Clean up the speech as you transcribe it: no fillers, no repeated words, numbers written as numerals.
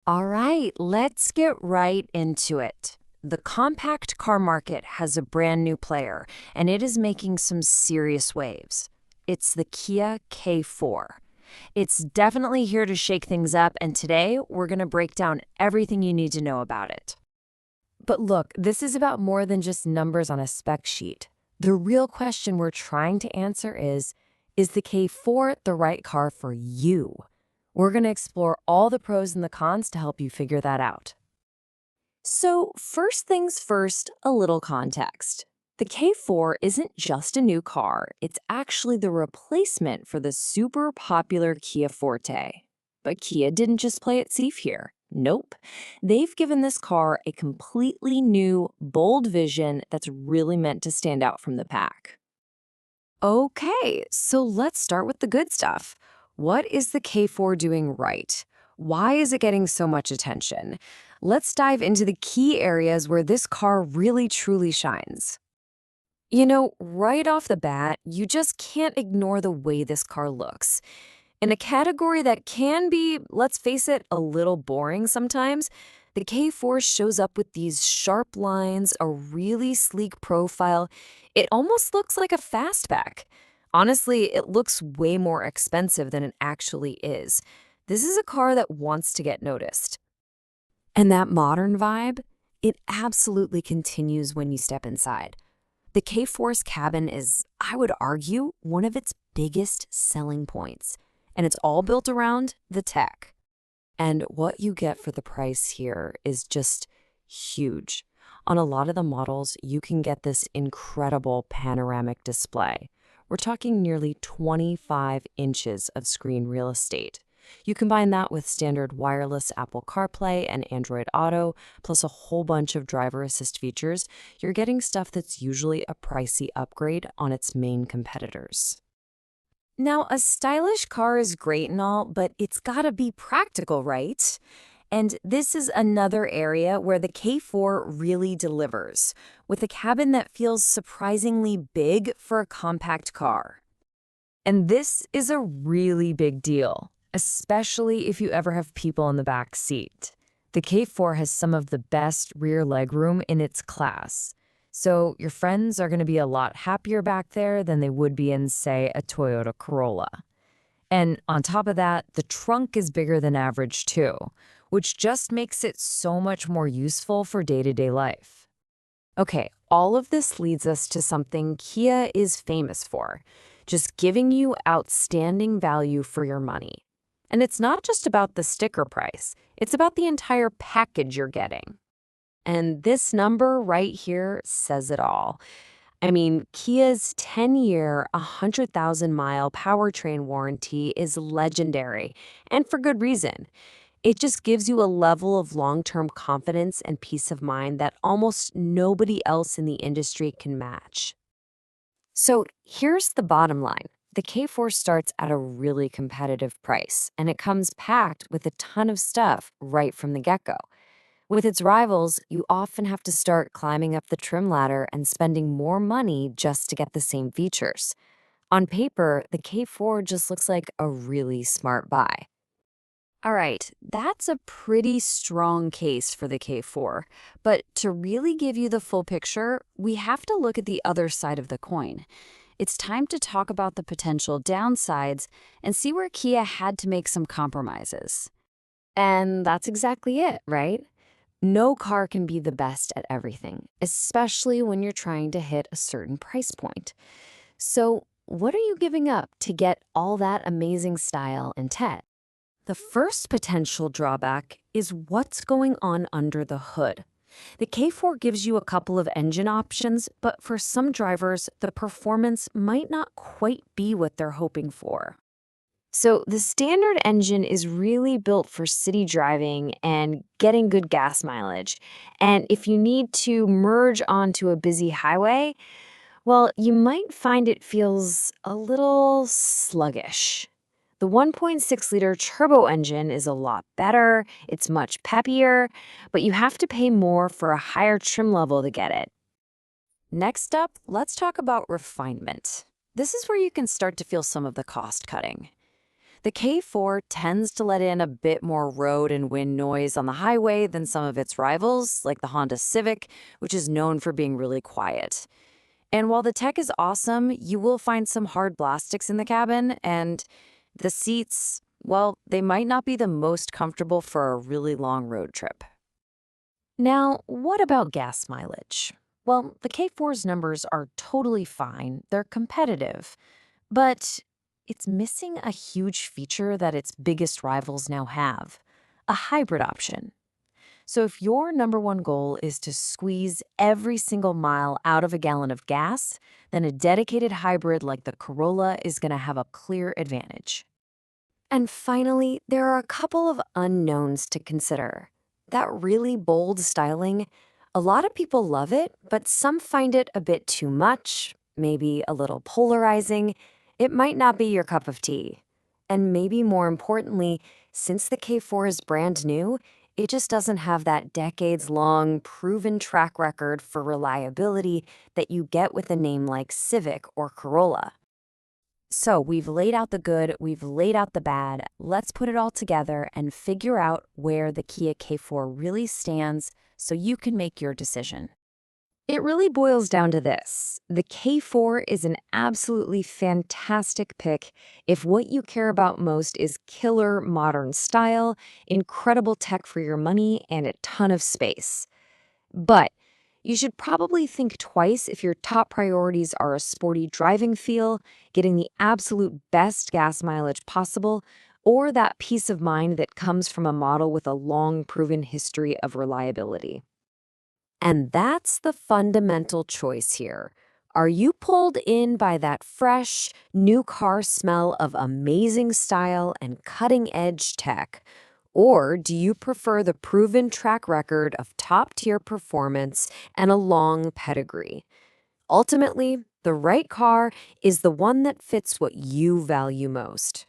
All right, let's get right into it. The compact car market has a brand new player, and it is making some serious waves. It's the Kia K4. It's definitely here to shake things up, and today we're going to break down everything you need to know about it. But look, this is about more than just numbers on a spec sheet. The real question we're trying to answer is the K4 the right car for you? We're going to explore all the pros and the cons to help you figure that out. So, first things first, a little context. The K4 isn't just a new car, it's actually the replacement for the super popular Kia Forte. But Kia didn't just play it safe here. Nope. They've given this car a completely new, bold vision that's really meant to stand out from the pack. Okay, so let's start with the good stuff. What is the K4 doing right? Why is it getting so much attention? Let's dive into the key areas where this car really truly shines. Right off the bat, you just can't ignore the way this car looks. In a category that can be, let's face it, a little boring sometimes, the K4 shows up with these sharp lines, a really sleek profile. It almost looks like a fastback. Honestly, it looks way more expensive than it actually is. This is a car that wants to get noticed. And that modern vibe, it absolutely continues when you step inside. The K4's cabin is, I would argue, one of its biggest selling points. And it's all built around the tech. And what you get for the price here is just huge. On a lot of the models, you can get this incredible panoramic display. We're talking nearly 25 inches of screen real estate. You combine that with standard wireless Apple CarPlay and Android Auto, plus a whole bunch of driver assist features, you're getting stuff that's usually a pricey upgrade on its main competitors. Now, a stylish car is great and all, but it's gotta be practical, right? And this is another area where the K4 really delivers, with a cabin that feels surprisingly big for a compact car. And this is a really big deal, especially if you ever have people in the back seat. The K4 has some of the best rear legroom in its class. So your friends are going to be a lot happier back there than they would be in, say, a Toyota Corolla. And on top of that, the trunk is bigger than average too, which just makes it so much more useful for day-to-day life. Okay, all of this leads us to something Kia is famous for, just giving you outstanding value for your money. And it's not just about the sticker price, it's about the entire package you're getting. And this number right here says it all. I mean, Kia's 10-year, 100,000-mile powertrain warranty is legendary, and for good reason. It just gives you a level of long-term confidence and peace of mind that almost nobody else in the industry can match. So here's the bottom line. The K4 starts at a really competitive price, and it comes packed with a ton of stuff right from the get-go. With its rivals, you often have to start climbing up the trim ladder and spending more money just to get the same features. On paper, the K4 just looks like a really smart buy. All right, that's a pretty strong case for the K4, but to really give you the full picture, we have to look at the other side of the coin. It's time to talk about the potential downsides and see where Kia had to make some compromises. And that's exactly it, right? No car can be the best at everything, especially when you're trying to hit a certain price point. So, what are you giving up to get all that amazing style and tech? The first potential drawback is what's going on under the hood. The K4 gives you a couple of engine options, but for some drivers, the performance might not quite be what they're hoping for. So the standard engine is really built for city driving and getting good gas mileage. And if you need to merge onto a busy highway, well, you might find it feels a little sluggish. The 1.6-liter turbo engine is a lot better, it's much peppier, but you have to pay more for a higher trim level to get it. Next up, let's talk about refinement. This is where you can start to feel some of the cost cutting. The K4 tends to let in a bit more road and wind noise on the highway than some of its rivals, like the Honda Civic, which is known for being really quiet. And while the tech is awesome, you will find some hard plastics in the cabin, and the seats, well, they might not be the most comfortable for a really long road trip. Now, what about gas mileage? Well, the K4's numbers are totally fine. They're competitive, but it's missing a huge feature that its biggest rivals now have, a hybrid option. So if your number one goal is to squeeze every single mile out of a gallon of gas, then a dedicated hybrid like the Corolla is going to have a clear advantage. And finally, there are a couple of unknowns to consider. That really bold styling, a lot of people love it, but some find it a bit too much, maybe a little polarizing. It might not be your cup of tea. And maybe more importantly, since the K4 is brand new, it just doesn't have that decades-long, proven track record for reliability that you get with a name like Civic or Corolla. So we've laid out the good, we've laid out the bad. Let's put it all together and figure out where the Kia K4 really stands so you can make your decision. It really boils down to this. The K4 is an absolutely fantastic pick if what you care about most is killer modern style, incredible tech for your money, and a ton of space. But you should probably think twice if your top priorities are a sporty driving feel, getting the absolute best gas mileage possible, or that peace of mind that comes from a model with a long proven history of reliability. And that's the fundamental choice here. Are you pulled in by that fresh, new car smell of amazing style and cutting-edge tech? Or do you prefer the proven track record of top-tier performance and a long pedigree? Ultimately, the right car is the one that fits what you value most.